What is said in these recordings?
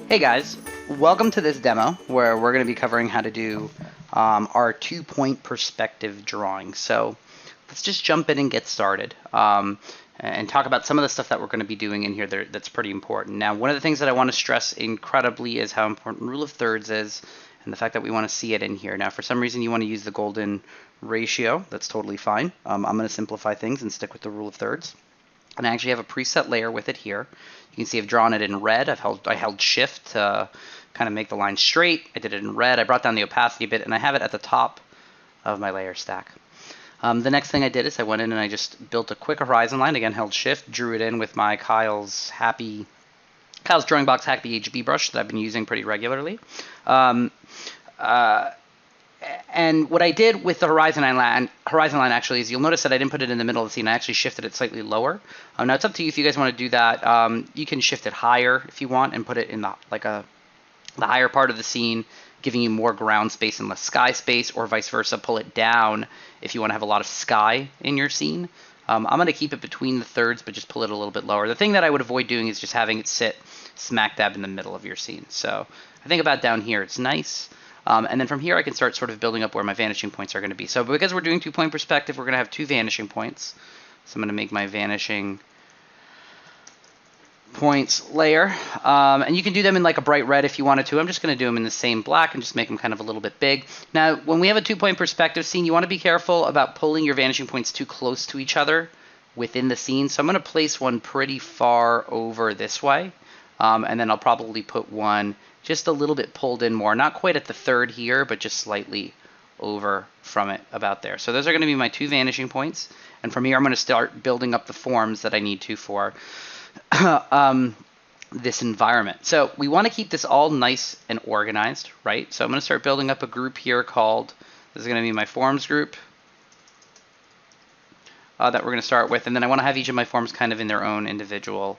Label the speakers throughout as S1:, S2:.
S1: Hey guys, welcome to this demo where we're going to be covering how to do our 2-point perspective drawing. So let's just jump in and get started and talk about some of the stuff that we're going to be doing in here that's pretty important. Now, one of the things that I want to stress incredibly is how important rule of thirds is and the fact that we want to see it in here. Now, for some reason you want to use the golden ratio, that's totally fine. I'm going to simplify things and stick with the rule of thirds. And I actually have a preset layer with it here. You can see I've drawn it in red. I held shift to kind of make the line straight. I did it in red. I brought down the opacity a bit, and I have it at the top of my layer stack. The next thing I did is I went in and I just built a quick horizon line. Again, held shift, drew it in with my Kyle's Drawing Box Happy HB brush that I've been using pretty regularly. And what I did with the horizon line actually is you'll notice that I didn't put it in the middle of the scene. I actually shifted it slightly lower. Now it's up to you if you guys want to do that. You can shift it higher if you want and put it in the higher part of the scene, giving you more ground space and less sky space, or vice versa. Pull it down if you want to have a lot of sky in your scene. I'm going to keep it between the thirds, but just pull it a little bit lower. The thing that I would avoid doing is just having it sit smack dab in the middle of your scene. So I think about down here, it's nice. And then from here, I can start sort of building up where my vanishing points are going to be. So because we're doing 2-point perspective, we're going to have 2 vanishing points. So I'm going to make my vanishing points layer. And you can do them in like a bright red if you wanted to. I'm just going to do them in the same black and just make them kind of a little bit big. Now, when we have a 2-point perspective scene, you want to be careful about pulling your vanishing points too close to each other within the scene. So I'm going to place one pretty far over this way. And then I'll probably put one just a little bit pulled in more, not quite at the third here, but just slightly over from it about there. So those are going to be my 2 vanishing points. And from here, I'm going to start building up the forms that I need to for this environment. So we want to keep this all nice and organized, right? So I'm going to start building up a group here called, this is going to be my forms group that we're going to start with. And then I want to have each of my forms kind of in their own individual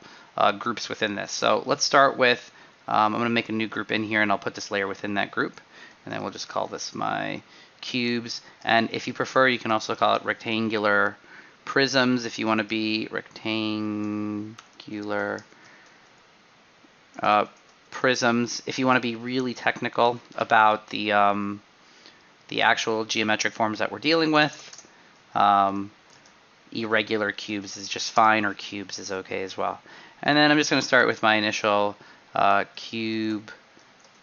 S1: groups within this. So let's start with, I'm going to make a new group in here and I'll put this layer within that group. And then we'll just call this my cubes. And if you prefer, you can also call it rectangular prisms if you want to be rectangular prisms. If you want to be really technical about the actual geometric forms that we're dealing with, irregular cubes is just fine, or cubes is okay as well. And then I'm just going to start with my initial cube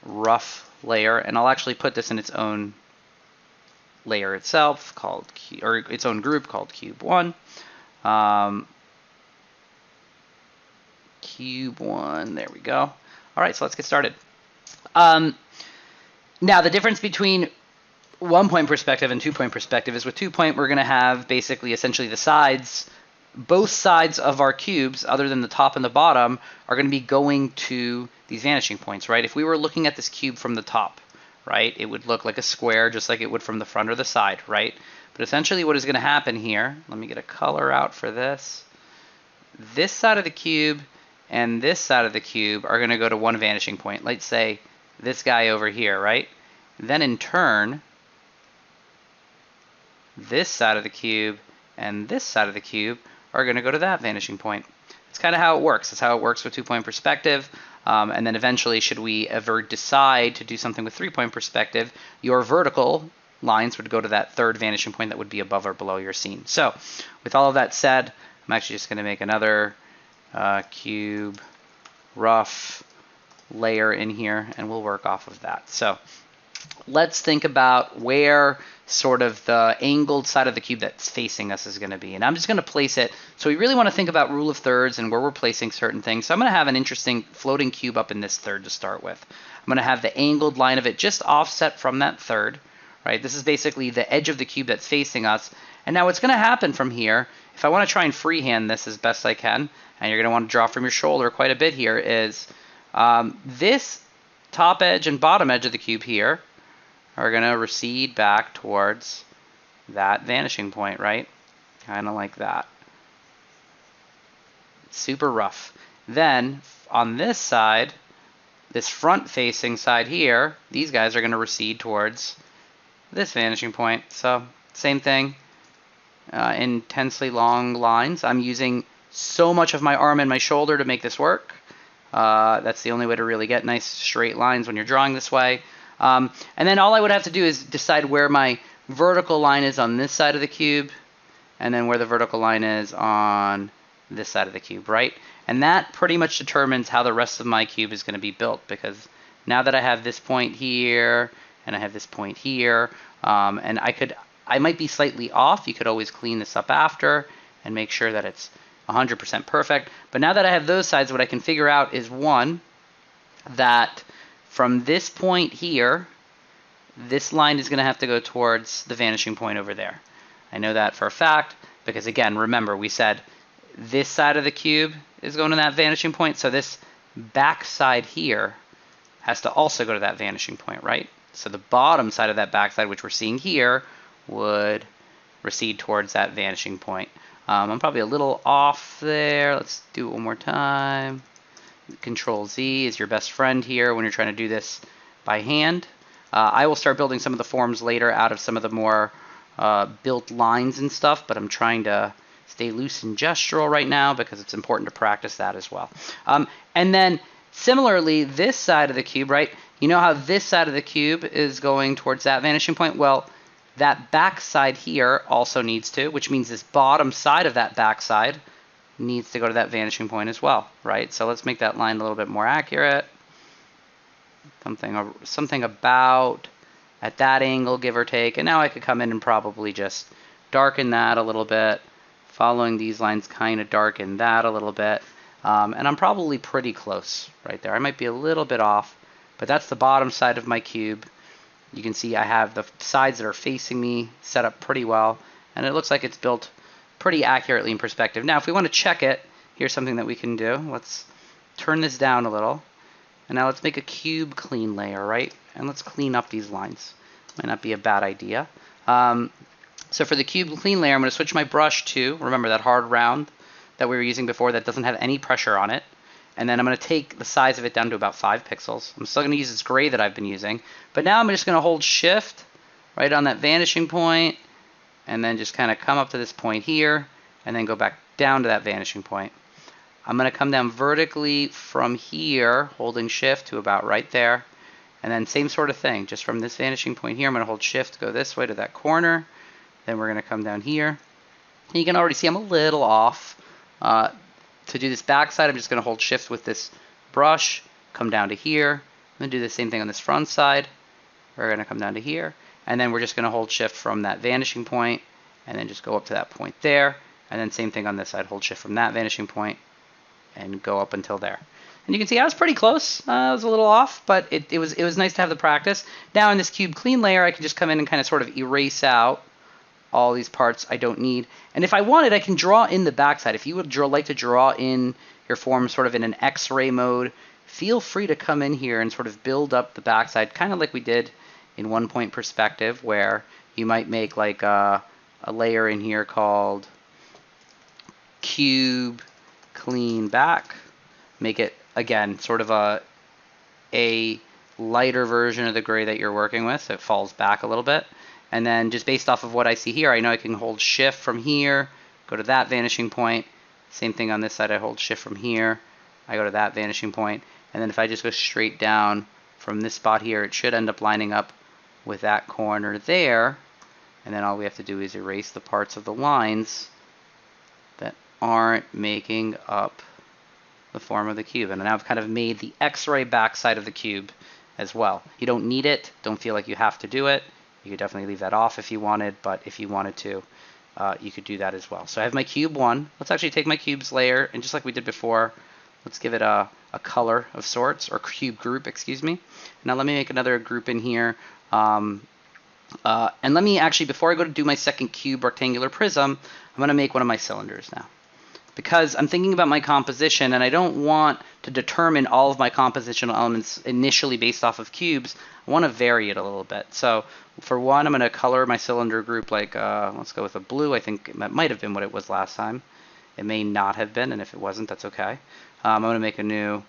S1: rough layer, and I'll actually put this in its own layer itself called or its own group called cube 1. Cube 1, there we go. All right, so let's get started. Now the difference between 1-point perspective and 2-point perspective is with 2-point we're going to have basically essentially the sides, both sides of our cubes other than the top and the bottom are going to be going to these vanishing points, right? If we were looking at this cube from the top, right, it would look like a square just like it would from the front or the side, right? But essentially what is going to happen here, let me get a color out for this. This side of the cube and this side of the cube are going to go to one vanishing point. Let's say this guy over here, right? Then in turn, this side of the cube and this side of the cube are going to go to that vanishing point. That's kind of how it works. That's how it works with 2-point perspective. And then eventually, should we ever decide to do something with 3-point perspective, your vertical lines would go to that third vanishing point that would be above or below your scene. So with all of that said, I'm actually just going to make another cube rough layer in here, and we'll work off of that. So let's think about where sort of the angled side of the cube that's facing us is going to be. And I'm just going to place it. So we really want to think about rule of thirds and where we're placing certain things. So I'm going to have an interesting floating cube up in this third to start with. I'm going to have the angled line of it just offset from that third, right? This is basically the edge of the cube that's facing us. And now what's going to happen from here, if I want to try and freehand this as best I can, and you're going to want to draw from your shoulder quite a bit here, is this top edge and bottom edge of the cube here are going to recede back towards that vanishing point, right? Kind of like that. Super rough. Then on this side, this front-facing side here, these guys are going to recede towards this vanishing point. So same thing, intensely long lines. I'm using so much of my arm and my shoulder to make this work. That's the only way to really get nice straight lines when you're drawing this way. And then all I would have to do is decide where my vertical line is on this side of the cube, and then where the vertical line is on this side of the cube, right? And that pretty much determines how the rest of my cube is going to be built, because now that I have this point here, and I have this point here, and I might be slightly off. You could always clean this up after and make sure that it's 100% perfect. But now that I have those sides, what I can figure out is, one, that from this point here, this line is going to have to go towards the vanishing point over there. I know that for a fact because, again, remember we said this side of the cube is going to that vanishing point, so this back side here has to also go to that vanishing point, right? So the bottom side of that back side, which we're seeing here, would recede towards that vanishing point. I'm probably a little off there. Let's do it one more time. Control Z is your best friend here when you're trying to do this by hand. I will start building some of the forms later out of some of the more built lines and stuff, but I'm trying to stay loose and gestural right now because it's important to practice that as well. And then similarly, this side of the cube, right? You know how this side of the cube is going towards that vanishing point? Well, that back side here also needs to, which means this bottom side of that back side needs to go to that vanishing point as well, right? So let's make that line a little bit more accurate. Something about at that angle, give or take. And now I could come in and probably just darken that a little bit. Following these lines, kind of darken that a little bit. And I'm probably pretty close right there. I might be a little bit off, but that's the bottom side of my cube. You can see I have the sides that are facing me set up pretty well, and it looks like it's built pretty accurately in perspective. Now, if we want to check it, here's something that we can do. Let's turn this down a little, and now let's make a cube clean layer, right? And let's clean up these lines. Might not be a bad idea. So for the cube clean layer, I'm going to switch my brush to, remember that hard round that we were using before that doesn't have any pressure on it. And then I'm going to take the size of it down to about 5 pixels. I'm still going to use this gray that I've been using. But now I'm just going to hold shift right on that vanishing point, and then just kind of come up to this point here, and then go back down to that vanishing point. I'm going to come down vertically from here, holding shift to about right there. And then same sort of thing, just from this vanishing point here, I'm going to hold shift, go this way to that corner. Then we're going to come down here. And you can already see I'm a little off. To do this back side, I'm just going to hold shift with this brush, come down to here. I'm going to do the same thing on this front side. We're going to come down to here. And then we're just going to hold shift from that vanishing point, and then just go up to that point there. And then same thing on this side, hold shift from that vanishing point, and go up until there. And you can see I was pretty close. I was a little off, but it was nice to have the practice. Now in this cube clean layer, I can just come in and kind of sort of erase out all these parts I don't need. And if I wanted, I can draw in the backside. If you would like to draw in your form sort of in an X-ray mode, feel free to come in here and sort of build up the backside, kind of like we did in one point perspective, where you might make like a layer in here called cube clean back. Make it, again, sort of a lighter version of the gray that you're working with, so it falls back a little bit. And then just based off of what I see here, I know I can hold shift from here, go to that vanishing point. Same thing on this side, I hold shift from here, I go to that vanishing point. And then if I just go straight down from this spot here, it should end up lining up with that corner there. And then all we have to do is erase the parts of the lines that aren't making up the form of the cube. And now I've kind of made the X-ray backside of the cube as well. You don't need it, don't feel like you have to do it. You could definitely leave that off if you wanted, but if you wanted to, you could do that as well. So I have my cube 1. Let's actually take my cubes layer, and just like we did before, let's give it a color of sorts, or cube group, excuse me. Now let me make another group in here. And let me actually, before I go to do my second cube rectangular prism, I'm going to make one of my cylinders now. Because I'm thinking about my composition, and I don't want to determine all of my compositional elements initially based off of cubes. I want to vary it a little bit. So for one, I'm going to color my cylinder group like, let's go with a blue. I think that might have been what it was last time. It may not have been, and if it wasn't, that's okay. I'm going to make a new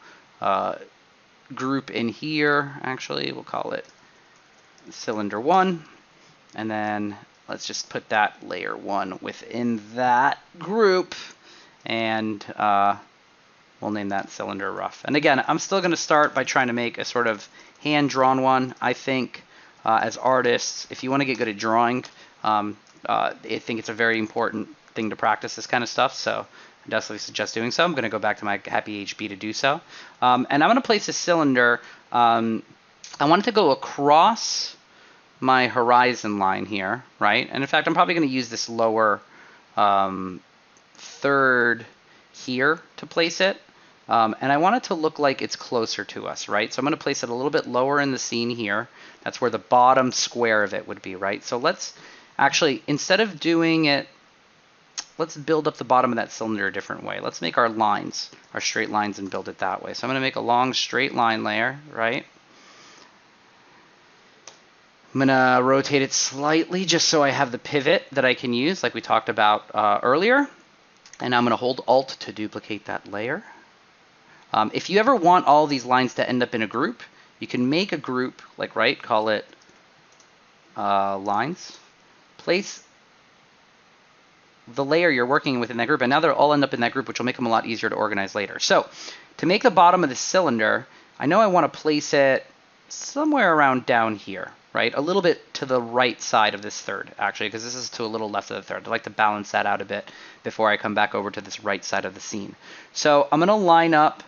S1: group in here. Actually, we'll call it cylinder 1. And then let's just put that layer 1 within that group. And We'll name that cylinder rough. And again, I'm still going to start by trying to make a sort of hand-drawn one. I think as artists, if you want to get good at drawing, I think it's a very important thing to practice this kind of stuff. So I definitely suggest doing so. I'm going to go back to my Happy HB to do so. And I'm going to place a cylinder. I want it to go across my horizon line here, right? And in fact, I'm probably going to use this lower third here to place it. And I want it to look like it's closer to us, right? So I'm going to place it a little bit lower in the scene here. That's where the bottom square of it would be, right? So let's actually, instead of doing it, let's build up the bottom of that cylinder a different way. Let's make our lines, our straight lines, and build it that way. So I'm going to make a long straight line layer, right? I'm going to rotate it slightly just so I have the pivot that I can use like we talked about earlier. And I'm going to hold Alt to duplicate that layer. If you ever want all these lines to end up in a group, you can make a group, like, right, call it lines. Place the layer you're working with in that group, and now they'll all end up in that group, which will make them a lot easier to organize later. So to make the bottom of the cylinder, I know I want to place it somewhere around down here, right? A little bit to the right side of this third, actually, because this is to a little left of the third. I'd like to balance that out a bit before I come back over to this right side of the scene. So I'm going to line up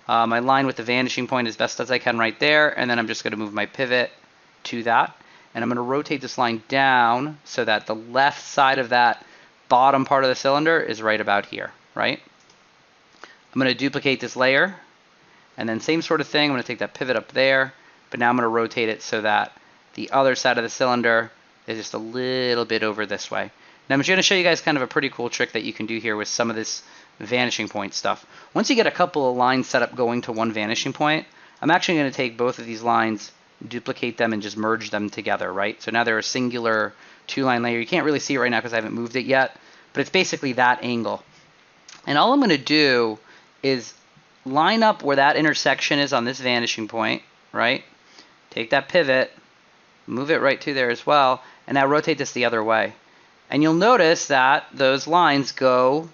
S1: my line with the vanishing point as best as I can right there, and then I'm just going to move my pivot to that. And I'm going to rotate this line down so that the left side of that bottom part of the cylinder is right about here, right? I'm going to duplicate this layer, and then same sort of thing. I'm going to take that pivot up there, but now I'm going to rotate it so that the other side of the cylinder is just a little bit over this way. Now I'm just going to show you guys kind of a pretty cool trick that you can do here with some of this vanishing point stuff. Once you get a couple of lines set up going to one vanishing point, I'm actually going to take both of these lines, duplicate them, and just merge them together, right? So now they're a singular two-line layer. You can't really see it right now because I haven't moved it yet, but it's basically that angle. And all I'm going to do is line up where that intersection is on this vanishing point, right? Take that pivot, move it right to there as well, and now rotate this the other way. And you'll notice that those lines go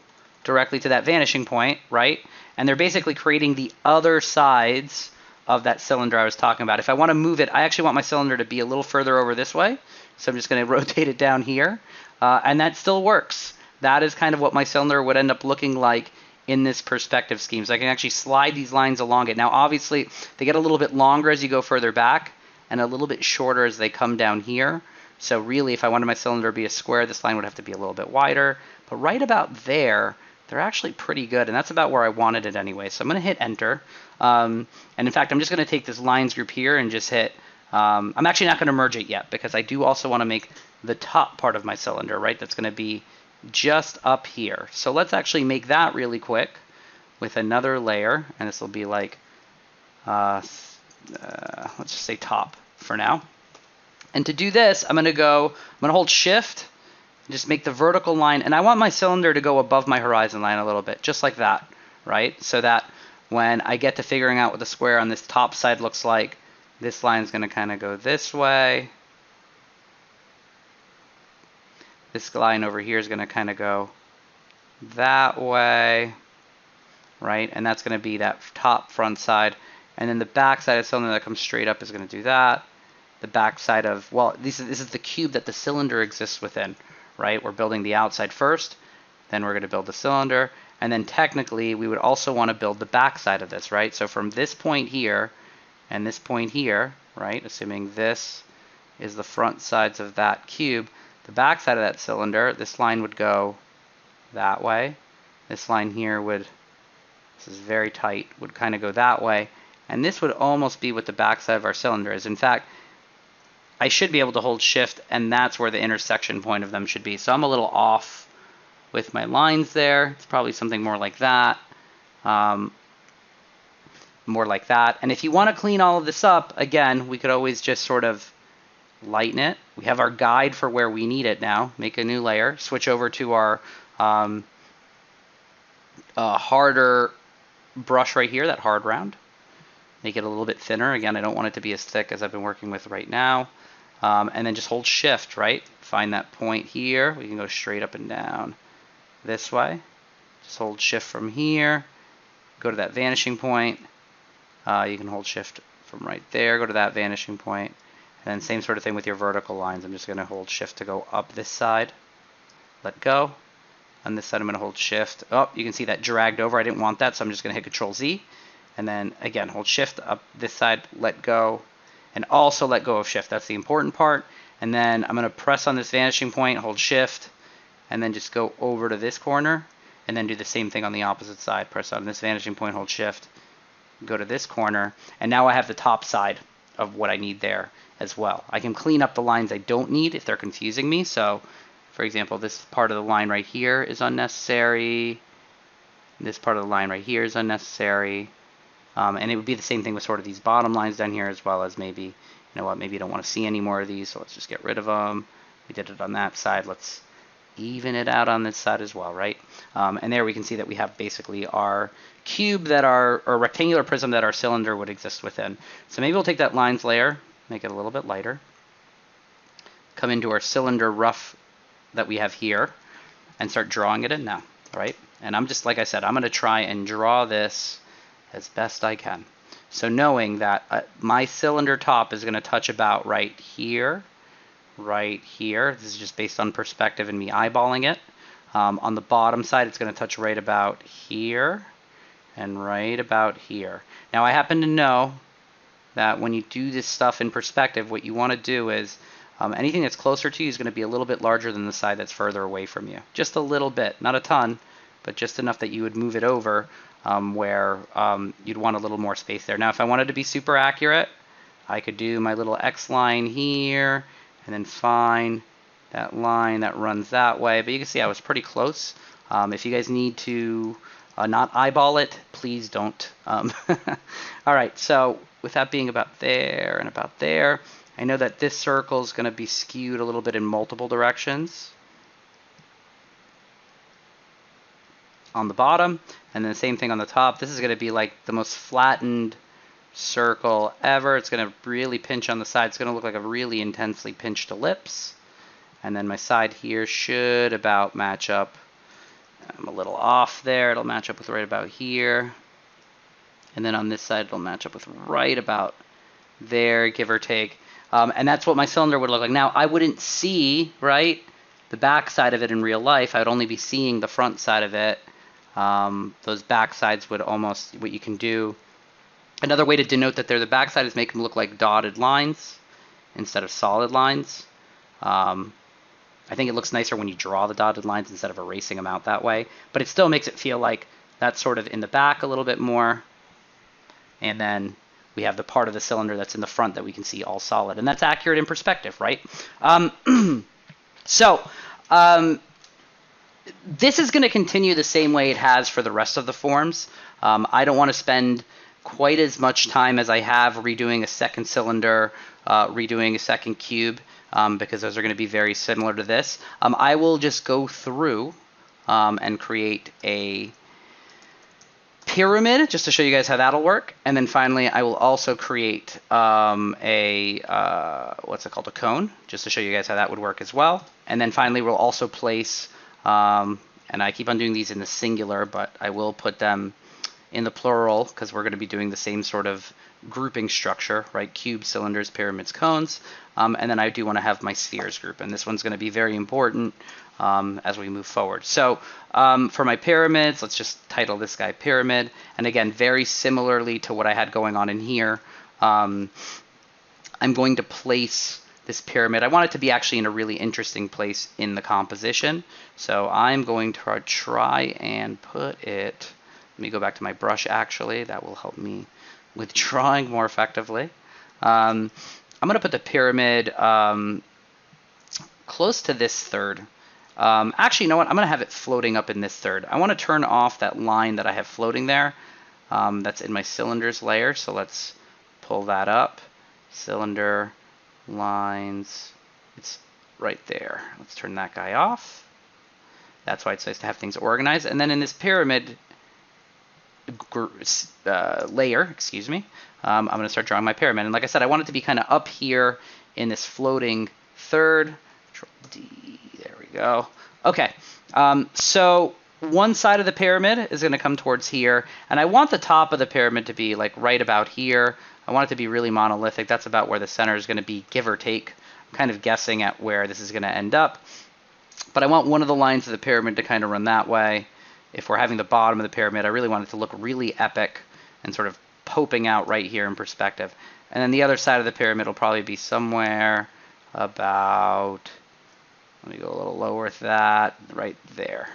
S1: directly to that vanishing point, right? And they're basically creating the other sides of that cylinder I was talking about. If I want to move it, I actually want my cylinder to be a little further over this way. So I'm just going to rotate it down here. And that still works. That is kind of what my cylinder would end up looking like in this perspective scheme. So I can actually slide these lines along it. Now, obviously, they get a little bit longer as you go further back and a little bit shorter as they come down here. So really, if I wanted my cylinder to be a square, this line would have to be a little bit wider. But right about there, they're actually pretty good, and that's about where I wanted it anyway. So I'm going to hit Enter. And in fact, I'm just going to take this lines group here and just hit, I'm actually not going to merge it yet because I do also want to make the top part of my cylinder, right? That's going to be just up here. So let's actually make that really quick with another layer, and this will be like, let's just say top for now. And to do this, I'm going to hold Shift, just make the vertical line, and I want my cylinder to go above my horizon line a little bit, just like that, right? So that when I get to figuring out what the square on this top side looks like, this line is going to kind of go this way. This line over here is going to kind of go that way, right? And that's going to be that top front side. And then the back side of the cylinder that comes straight up is going to do that. The back side of, well, this is the cube that the cylinder exists within, right? We're building the outside first, then we're going to build the cylinder, and then technically we would also want to build the back side of this, right? So from this point here and this point here, right, assuming this is the front sides of that cube, the back side of that cylinder, this line would go that way. This line here would, this is very tight, would kind of go that way. And this would almost be what the back side of our cylinder is. In fact, I should be able to hold Shift, and that's where the intersection point of them should be. So I'm a little off with my lines there. It's probably something more like that. More like that. And if you want to clean all of this up, again, we could always just sort of lighten it. We have our guide for where we need it now. Make a new layer. Switch over to our harder brush right here, that hard round. Make it a little bit thinner. Again, I don't want it to be as thick as I've been working with right now. And then just hold Shift, right? Find that point here. We can go straight up and down this way. Just hold Shift from here. go to that vanishing point. You can hold shift from right there, go to that vanishing point. And then same sort of thing with your vertical lines. I'm just going to hold shift to go up this side. Let go. On this side, I'm going to hold shift. Oh, you can see that dragged over. I didn't want that, so I'm just going to hit Control Z. And then, again, hold shift up this side, let go. And also let go of shift. That's the important part. And then I'm going to press on this vanishing point, hold shift, and then just go over to this corner. And then do the same thing on the opposite side. Press on this vanishing point, hold shift, go to this corner. And now I have the top side of what I need there as well. I can clean up the lines I don't need if they're confusing me. So, for example, this part of the line right here is unnecessary. This part of the line right here is unnecessary. And it would be the same thing with sort of these bottom lines down here, as well as maybe, you know what, maybe you don't want to see any more of these, so let's just get rid of them. We did it on that side. Let's even it out on this side as well, right? And there we can see that we have basically our cube that our, or rectangular prism that our cylinder would exist within. So maybe we'll take that lines layer, make it a little bit lighter, come into our cylinder rough that we have here, and start drawing it in now, right? And I'm just, like I said, I'm going to try and draw this as best I can. So knowing that my cylinder top is going to touch about right here, right here. This is just based on perspective and me eyeballing it. On the bottom side, it's going to touch right about here and right about here. Now, I happen to know that when you do this stuff in perspective, what you want to do is anything that's closer to you is going to be a little bit larger than the side that's further away from you. Just a little bit, not a ton, but just enough that you would move it over where you'd want a little more space there. Now, if I wanted to be super accurate, I could do my little X line here and then find that line that runs that way. But you can see I was pretty close. If you guys need to not eyeball it, please don't. All right, so with that being about there and about there, I know that this circle is going to be skewed a little bit in multiple directions on the bottom, and then the same thing on the top. This is going to be like the most flattened circle ever. It's going to really pinch on the side. It's going to look like a really intensely pinched ellipse. And then my side here should about match up. I'm a little off there. It'll match up with right about here. And then on this side, it'll match up with right about there, give or take. And that's what my cylinder would look like. Now, I wouldn't see, right, the back side of it in real life. I would only be seeing the front side of it. Those back sides would almost, what you can do. Another way to denote that they're the back side is make them look like dotted lines instead of solid lines. I think it looks nicer when you draw the dotted lines instead of erasing them out that way. But it still makes it feel like that's sort of in the back a little bit more. And then we have the part of the cylinder that's in the front that we can see all solid. And that's accurate in perspective, right? This is going to continue the same way it has for the rest of the forms. I don't want to spend quite as much time as I have redoing a second cylinder, redoing a second cube, because those are going to be very similar to this. I will just go through and create a pyramid just to show you guys how that'll work. And then finally, I will also create what's it called, a cone, just to show you guys how that would work as well. And then finally, we'll also place, and I keep on doing these in the singular, but I will put them in the plural because we're going to be doing the same sort of grouping structure, right? Cubes, cylinders, pyramids, cones. And then I do want to have my spheres group, and this one's going to be very important as we move forward. So for my pyramids, let's just title this guy pyramid. And again, very similarly to what I had going on in here, I'm going to place this pyramid. I want it to be actually in a really interesting place in the composition. So I'm going to try and put it, let me go back to my brush actually, that will help me with drawing more effectively. I'm going to put the pyramid close to this third. Actually, you know what? I'm going to have it floating up in this third. I want to turn off that line that I have floating there. That's in my cylinders layer. So let's pull that up. Cylinder, lines. It's right there. Let's turn that guy off. That's why it's nice to have things organized. And then in this pyramid layer, excuse me, I'm going to start drawing my pyramid. And like I said, I want it to be kind of up here in this floating third. Control D, there we go. Okay, so one side of the pyramid is going to come towards here, and I want the top of the pyramid to be like right about here. I want it to be really monolithic. That's about where the center is going to be, give or take. I'm kind of guessing at where this is going to end up. But I want one of the lines of the pyramid to kind of run that way. If we're having the bottom of the pyramid, I really want it to look really epic and sort of popping out right here in perspective. And then the other side of the pyramid will probably be somewhere about, let me go a little lower with that, right there.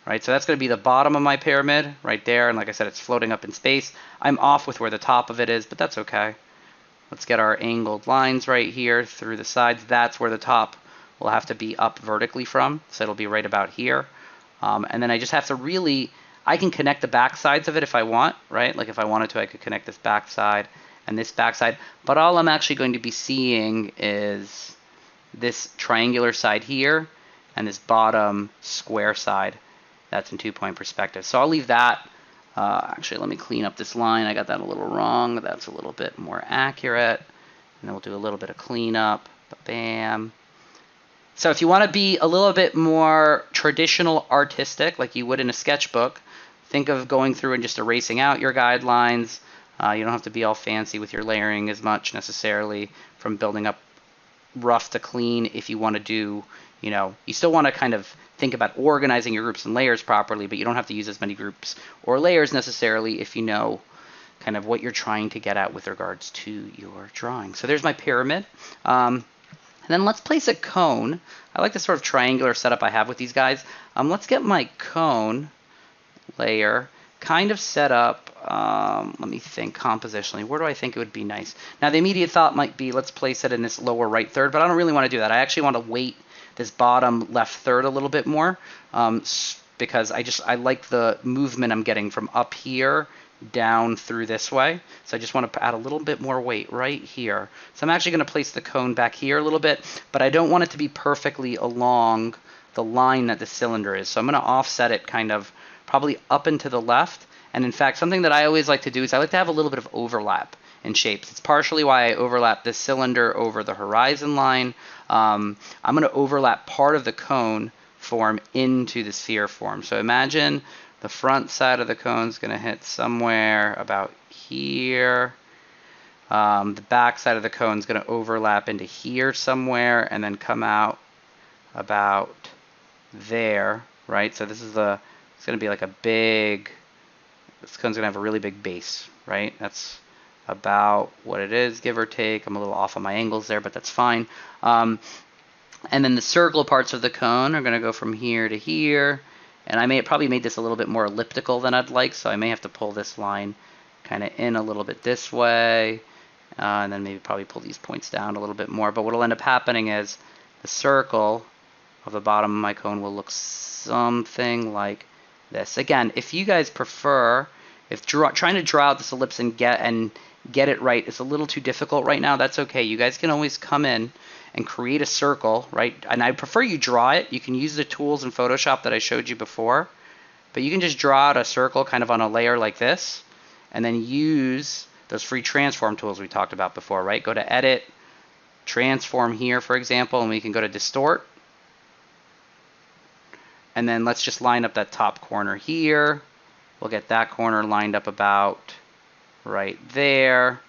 S1: Right, so that's going to be the bottom of my pyramid right there. And like I said, it's floating up in space. I'm off with where the top of it is, but that's okay. Let's get our angled lines right here through the sides. That's where the top will have to be up vertically from. So it'll be right about here. And then I just have to really, I can connect the back sides of it if I want, right? Like if I wanted to, I could connect this back side and this back side. But all I'm actually going to be seeing is this triangular side here and this bottom square side. That's in 2-point perspective. So I'll leave that. Actually, let me clean up this line. I got that a little wrong. That's a little bit more accurate. And then we'll do a little bit of cleanup. Bam. So if you want to be a little bit more traditional artistic, like you would in a sketchbook, think of going through and just erasing out your guidelines. You don't have to be all fancy with your layering as much necessarily, from building up rough to clean. If you want to do, you still want to kind of think about organizing your groups and layers properly, but you don't have to use as many groups or layers necessarily if you know kind of what you're trying to get at with regards to your drawing. So there's my pyramid. And then let's place a cone. I like the sort of triangular setup I have with these guys. Let's get my cone layer kind of set up. Let me think compositionally. Where do I think it would be nice? Now, the immediate thought might be let's place it in this lower right third, but I don't really want to do that. I actually want to weight this bottom left third a little bit more because I like the movement I'm getting from up here down through this way. So I just want to add a little bit more weight right here. So I'm actually going to place the cone back here a little bit, but I don't want it to be perfectly along the line that the cylinder is. So I'm going to offset it kind of probably up and to the left. And in fact, something that I always like to do is I like to have a little bit of overlap in shapes. It's partially why I overlap this cylinder over the horizon line. I'm going to overlap part of the cone form into the sphere form. So imagine the front side of the cone is going to hit somewhere about here. The back side of the cone is going to overlap into here somewhere and then come out about there, right? So this is it's going to be like a big, this cone's going to have a really big base, right? That's about what it is, give or take. I'm a little off on my angles there, but that's fine. And then the circle parts of the cone are going to go from here to here. And I probably made this a little bit more elliptical than I'd like, so I may have to pull this line kind of in a little bit this way, and then maybe probably pull these points down a little bit more. But what will end up happening is the circle of the bottom of my cone will look something like this. Again, if you guys prefer, if trying to draw out this ellipse and get it right is a little too difficult right now, that's okay. You guys can always come in and create a circle, right? And I prefer you draw it. You can use the tools in Photoshop that I showed you before, but you can just draw out a circle kind of on a layer like this, and then use those free transform tools we talked about before, right? Go to Edit, Transform here, for example, and we can go to Distort. And then let's just line up that top corner here. We'll get that corner lined up about right there.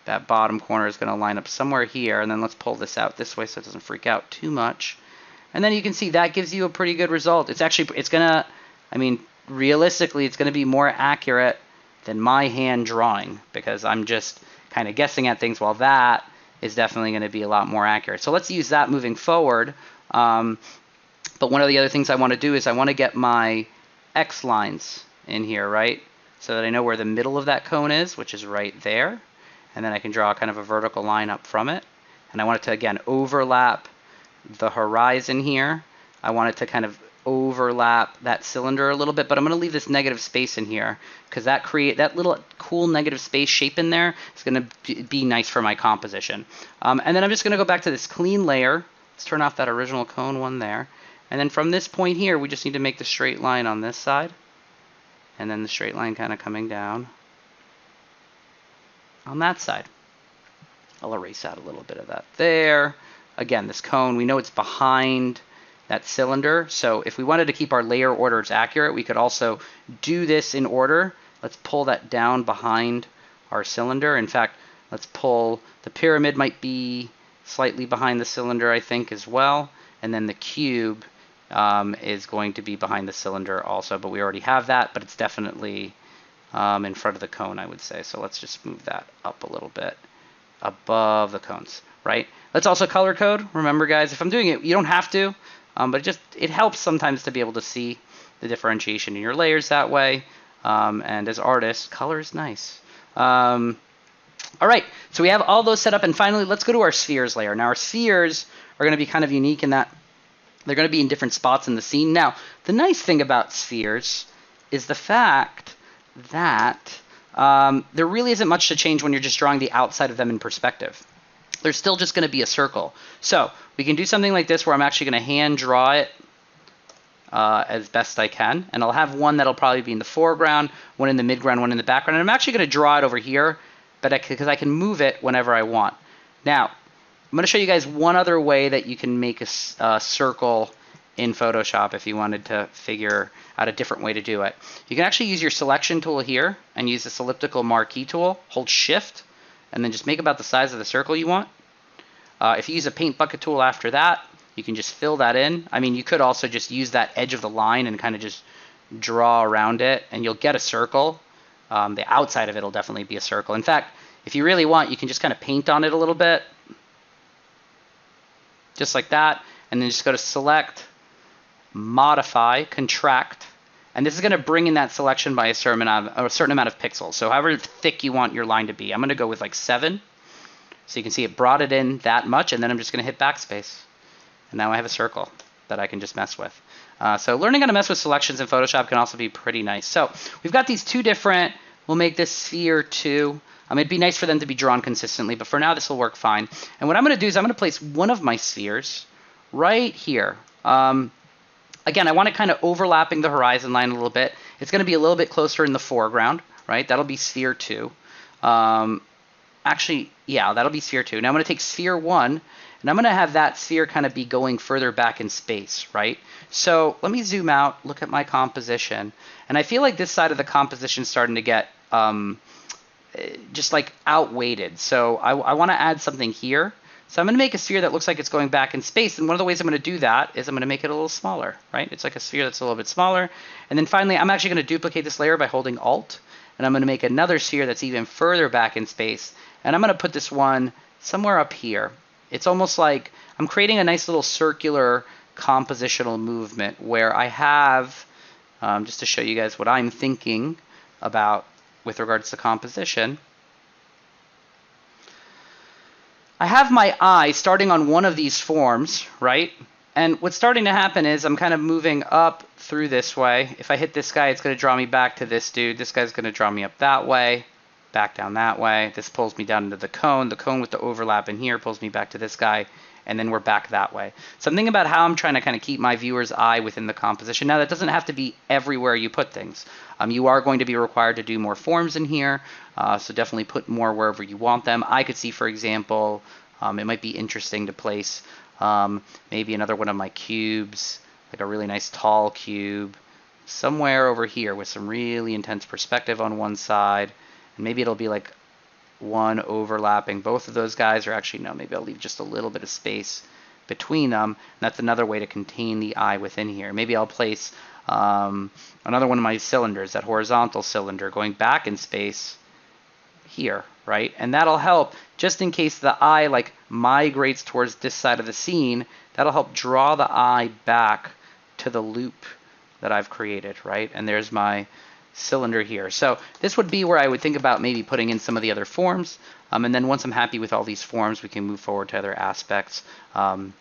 S1: That bottom corner is going to line up somewhere here, and then let's pull this out this way so it doesn't freak out too much. And then you can see that gives you a pretty good result. It's going to, realistically, it's going to be more accurate than my hand drawing because I'm just kind of guessing at things, while that is definitely going to be a lot more accurate. So let's use that moving forward. But one of the other things I want to do is I want to get my X lines in here, right? So that I know where the middle of that cone is, which is right there. And then I can draw kind of a vertical line up from it. And I want it to, again, overlap the horizon here. I want it to kind of overlap that cylinder a little bit, but I'm going to leave this negative space in here because that little cool negative space shape in there is going to be nice for my composition. And then I'm just going to go back to this clean layer. Let's turn off that original cone one there. And then from this point here, we just need to make the straight line on this side. And then the straight line kind of coming down on that side. I'll erase out a little bit of that there. Again, this cone, we know it's behind that cylinder. So if we wanted to keep our layer orders accurate, we could also do this in order. Let's pull that down behind our cylinder. In fact, let's pull, the pyramid might be slightly behind the cylinder, I think, as well. And then the cube is going to be behind the cylinder also, but we already have that, but it's definitely in front of the cone, I would say. So let's just move that up a little bit above the cones, right? Let's also color code. Remember, guys, if I'm doing it, you don't have to, but it helps sometimes to be able to see the differentiation in your layers that way. And as artists, color is nice. All right, so we have all those set up, and finally, let's go to our spheres layer. Now, our spheres are going to be kind of unique in that they're going to be in different spots in the scene. Now, the nice thing about spheres is the fact that there really isn't much to change when you're just drawing the outside of them in perspective. There's still just going to be a circle. So we can do something like this where I'm actually going to hand draw it as best I can. And I'll have one that'll probably be in the foreground, one in the midground, one in the background. And I'm actually going to draw it over here, but because I can move it whenever I want. Now, I'm going to show you guys one other way that you can make a circle in Photoshop if you wanted to figure out a different way to do it. You can actually use your selection tool here and use this elliptical marquee tool. Hold Shift and then just make about the size of the circle you want. If you use a paint bucket tool after that, you can just fill that in. I mean, you could also just use that edge of the line and kind of just draw around it, and you'll get a circle. The outside of it will definitely be a circle. In fact, if you really want, you can just kind of paint on it a little bit, just like that, and then just go to Select, Modify, Contract, and this is going to bring in that selection by a certain amount of pixels. So however thick you want your line to be. I'm going to go with like 7. So you can see it brought it in that much, and then I'm just going to hit backspace. And now I have a circle that I can just mess with. So learning how to mess with selections in Photoshop can also be pretty nice. So we've got these two different, we'll make this sphere 2. It'd be nice for them to be drawn consistently, but for now this will work fine. And what I'm going to do is I'm going to place one of my spheres right here. Again, I want it kind of overlapping the horizon line a little bit. It's going to be a little bit closer in the foreground, right? That'll be sphere 2. Actually, yeah, that'll be sphere 2. Now I'm going to take sphere 1, and I'm going to have that sphere kind of be going further back in space, right? So let me zoom out, look at my composition, and I feel like this side of the composition is starting to get just like outweighted. So I want to add something here. So I'm going to make a sphere that looks like it's going back in space, and one of the ways I'm going to do that is I'm going to make it a little smaller, right? It's like a sphere that's a little bit smaller. And then finally, I'm actually going to duplicate this layer by holding Alt, and I'm going to make another sphere that's even further back in space, and I'm going to put this one somewhere up here. It's almost like I'm creating a nice little circular compositional movement where I have, just to show you guys what I'm thinking about with regards to composition, I have my eye starting on one of these forms, right? And what's starting to happen is I'm kind of moving up through this way. If I hit this guy, it's going to draw me back to this dude. This guy's going to draw me up that way, back down that way. This pulls me down into the cone. The cone with the overlap in here pulls me back to this guy, and then we're back that way. So I'm thinking about how I'm trying to kind of keep my viewer's eye within the composition. Now, that doesn't have to be everywhere you put things. You are going to be required to do more forms in here, so definitely put more wherever you want them. I could see, for example, it might be interesting to place maybe another one of my cubes, like a really nice tall cube, somewhere over here with some really intense perspective on one side. And maybe it'll be like one overlapping both of those guys, or actually no, maybe I'll leave just a little bit of space between them. And that's another way to contain the eye within here. Maybe I'll place another one of my cylinders, that horizontal cylinder, going back in space here, right? And that'll help, just in case the eye like migrates towards this side of the scene, that'll help draw the eye back to the loop that I've created, right? And there's my cylinder here. So this would be where I would think about maybe putting in some of the other forms. And then once I'm happy with all these forms, we can move forward to other aspects of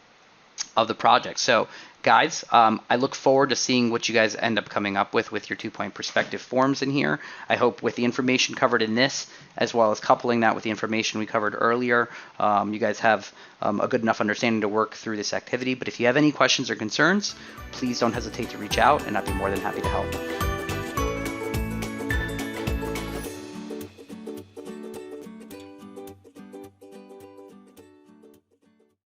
S1: the project. So guys, I look forward to seeing what you guys end up coming up with your 2-point perspective forms in here. I hope with the information covered in this, as well as coupling that with the information we covered earlier, you guys have a good enough understanding to work through this activity. But if you have any questions or concerns, please don't hesitate to reach out, and I'd be more than happy to help.